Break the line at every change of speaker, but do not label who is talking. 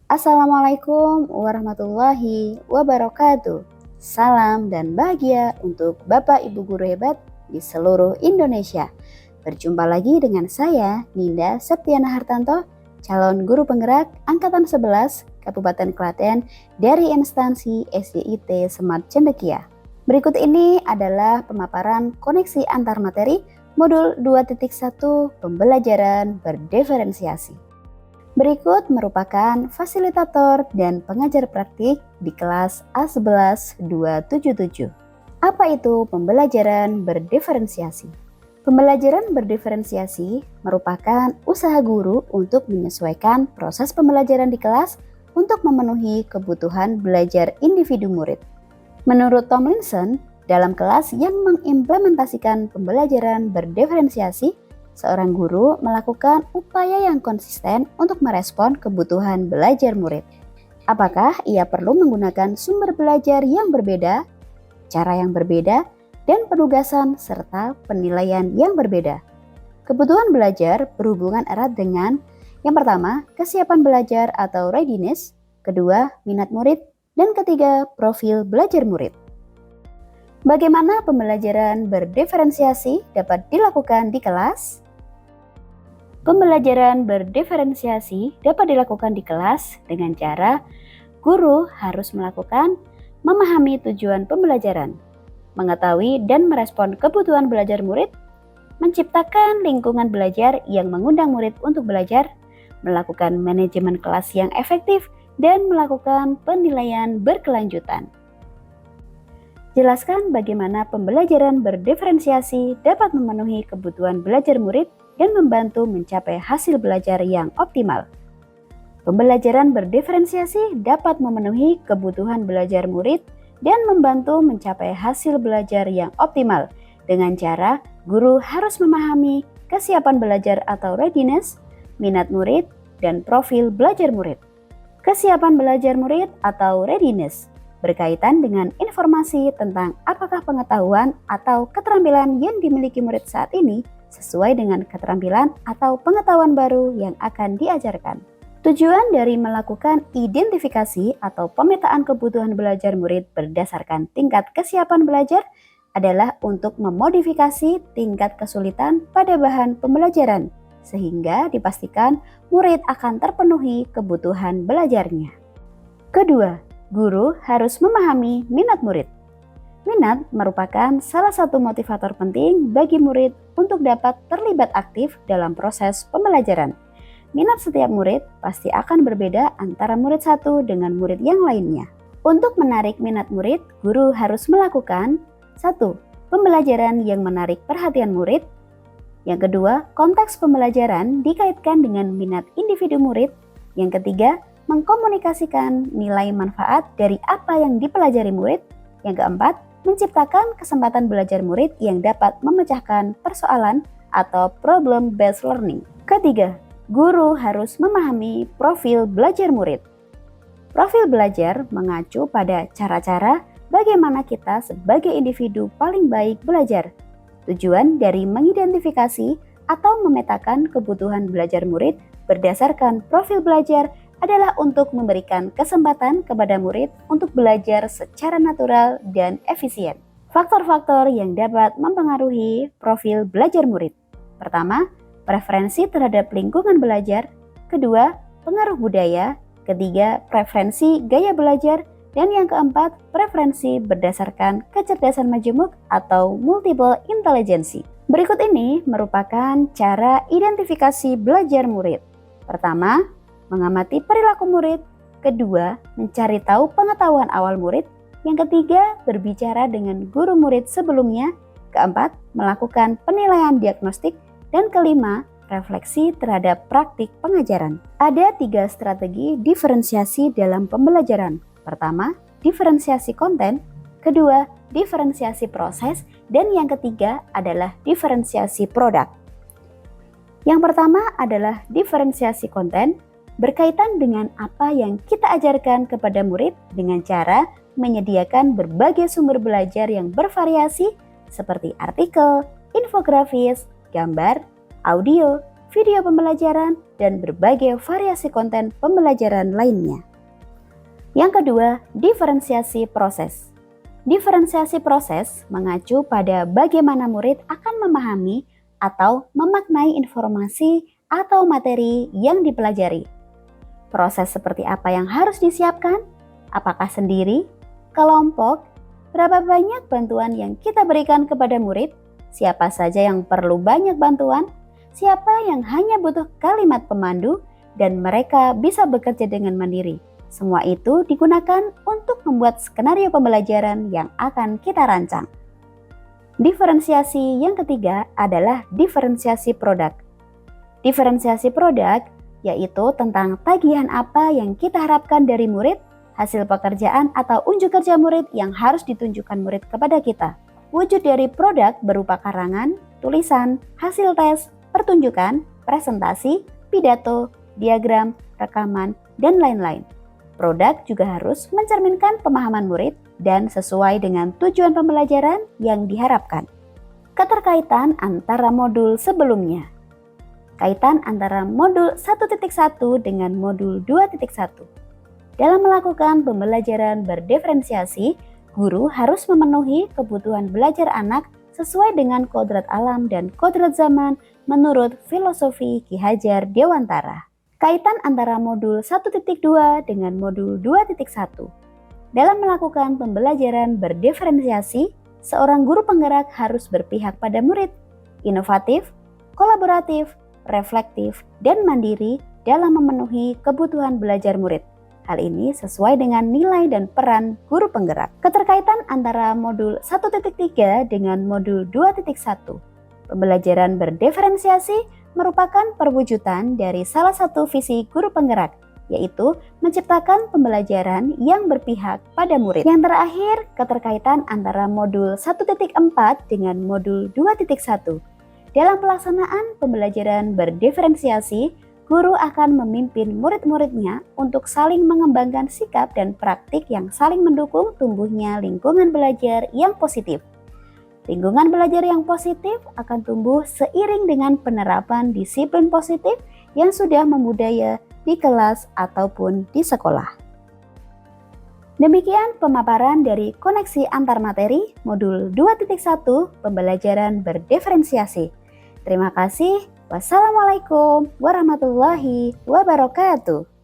Assalamualaikum warahmatullahi wabarakatuh. Salam dan bahagia untuk Bapak Ibu guru hebat di seluruh Indonesia. Berjumpa lagi dengan saya, Ninda Septiana Hartanto, calon guru penggerak Angkatan 11 Kabupaten Klaten dari instansi SDIT Smart Cendekia. Berikut ini adalah pemaparan koneksi antar materi modul 2.1 pembelajaran berdiferensiasi. Berikut merupakan fasilitator dan pengajar praktik di kelas A11 277. Apa itu pembelajaran berdiferensiasi? Pembelajaran berdiferensiasi merupakan usaha guru untuk menyesuaikan proses pembelajaran di kelas untuk memenuhi kebutuhan belajar individu murid. Menurut Tomlinson, dalam kelas yang mengimplementasikan pembelajaran berdiferensiasi, seorang guru melakukan upaya yang konsisten untuk merespon kebutuhan belajar murid. Apakah ia perlu menggunakan sumber belajar yang berbeda, cara yang berbeda, dan penugasan serta penilaian yang berbeda? Kebutuhan belajar berhubungan erat dengan yang pertama, kesiapan belajar atau readiness, kedua, minat murid, dan ketiga, profil belajar murid. Bagaimana pembelajaran berdiferensiasi dapat dilakukan di kelas? Pembelajaran berdiferensiasi dapat dilakukan di kelas dengan cara guru harus memahami tujuan pembelajaran, mengetahui dan merespon kebutuhan belajar murid, menciptakan lingkungan belajar yang mengundang murid untuk belajar, melakukan manajemen kelas yang efektif, dan melakukan penilaian berkelanjutan. Jelaskan bagaimana pembelajaran berdiferensiasi dapat memenuhi kebutuhan belajar murid dan membantu mencapai hasil belajar yang optimal. Pembelajaran berdiferensiasi dapat memenuhi kebutuhan belajar murid dan membantu mencapai hasil belajar yang optimal dengan cara guru harus memahami kesiapan belajar atau readiness, minat murid, dan profil belajar murid. Kesiapan belajar murid atau readiness berkaitan dengan informasi tentang apakah pengetahuan atau keterampilan yang dimiliki murid saat ini sesuai dengan keterampilan atau pengetahuan baru yang akan diajarkan. Tujuan dari melakukan identifikasi atau pemetaan kebutuhan belajar murid berdasarkan tingkat kesiapan belajar adalah untuk memodifikasi tingkat kesulitan pada bahan pembelajaran sehingga dipastikan murid akan terpenuhi kebutuhan belajarnya. Kedua, guru harus memahami minat murid. Minat merupakan salah satu motivator penting bagi murid untuk dapat terlibat aktif dalam proses pembelajaran. Minat setiap murid pasti akan berbeda antara murid satu dengan murid yang lainnya. Untuk menarik minat murid, guru harus melakukan 1. Pembelajaran yang menarik perhatian murid. Yang kedua, konteks pembelajaran dikaitkan dengan minat individu murid. Yang ketiga, mengkomunikasikan nilai manfaat dari apa yang dipelajari murid. Yang keempat, menciptakan kesempatan belajar murid yang dapat memecahkan persoalan atau problem-based learning. Ketiga, guru harus memahami profil belajar murid. Profil belajar mengacu pada cara-cara bagaimana kita sebagai individu paling baik belajar. Tujuan dari mengidentifikasi atau memetakan kebutuhan belajar murid berdasarkan profil belajar adalah untuk memberikan kesempatan kepada murid untuk belajar secara natural dan efisien. Faktor-faktor yang dapat mempengaruhi profil belajar murid. Pertama, preferensi terhadap lingkungan belajar. Kedua, pengaruh budaya. Ketiga, preferensi gaya belajar. Dan yang keempat, preferensi berdasarkan kecerdasan majemuk atau multiple intelligency. Berikut ini merupakan cara identifikasi belajar murid. Pertama, mengamati perilaku murid. Kedua, mencari tahu pengetahuan awal murid. Yang ketiga, berbicara dengan guru murid sebelumnya. Keempat, melakukan penilaian diagnostik. Dan kelima, refleksi terhadap praktik pengajaran. Ada 3 strategi diferensiasi dalam pembelajaran. Pertama, diferensiasi konten. Kedua, diferensiasi proses. Dan yang ketiga adalah diferensiasi produk. Yang pertama adalah diferensiasi konten. Berkaitan dengan apa yang kita ajarkan kepada murid dengan cara menyediakan berbagai sumber belajar yang bervariasi seperti artikel, infografis, gambar, audio, video pembelajaran, dan berbagai variasi konten pembelajaran lainnya. Yang kedua, diferensiasi proses. Diferensiasi proses mengacu pada bagaimana murid akan memahami atau memaknai informasi atau materi yang dipelajari. Proses seperti apa yang harus disiapkan? Apakah sendiri, kelompok, berapa banyak bantuan yang kita berikan kepada murid, siapa saja yang perlu banyak bantuan, siapa yang hanya butuh kalimat pemandu, dan mereka bisa bekerja dengan mandiri. Semua itu digunakan untuk membuat skenario pembelajaran yang akan kita rancang. Diferensiasi yang ketiga adalah diferensiasi produk. Diferensiasi produk yaitu tentang tagihan apa yang kita harapkan dari murid, hasil pekerjaan atau unjuk kerja murid yang harus ditunjukkan murid kepada kita. Wujud dari produk berupa karangan, tulisan, hasil tes, pertunjukan, presentasi, pidato, diagram, rekaman, dan lain-lain. Produk juga harus mencerminkan pemahaman murid dan sesuai dengan tujuan pembelajaran yang diharapkan. Keterkaitan antara modul sebelumnya. Kaitan antara modul 1.1 dengan modul 2.1. Dalam melakukan pembelajaran berdiferensiasi, guru harus memenuhi kebutuhan belajar anak sesuai dengan kodrat alam dan kodrat zaman menurut filosofi Ki Hajar Dewantara. Kaitan antara modul 1.2 dengan modul 2.1. Dalam melakukan pembelajaran berdiferensiasi, seorang guru penggerak harus berpihak pada murid, inovatif, kolaboratif, reflektif, dan mandiri dalam memenuhi kebutuhan belajar murid. Hal ini sesuai dengan nilai dan peran guru penggerak. Keterkaitan antara modul 1.3 dengan modul 2.1. Pembelajaran berdiferensiasi merupakan perwujudan dari salah satu visi guru penggerak, yaitu menciptakan pembelajaran yang berpihak pada murid. Yang terakhir, keterkaitan antara modul 1.4 dengan modul 2.1. Dalam pelaksanaan pembelajaran berdiferensiasi, guru akan memimpin murid-muridnya untuk saling mengembangkan sikap dan praktik yang saling mendukung tumbuhnya lingkungan belajar yang positif. Lingkungan belajar yang positif akan tumbuh seiring dengan penerapan disiplin positif yang sudah membudaya di kelas ataupun di sekolah. Demikian pemaparan dari koneksi antar materi modul 2.1 pembelajaran berdiferensiasi. Terima kasih. Wassalamualaikum warahmatullahi wabarakatuh.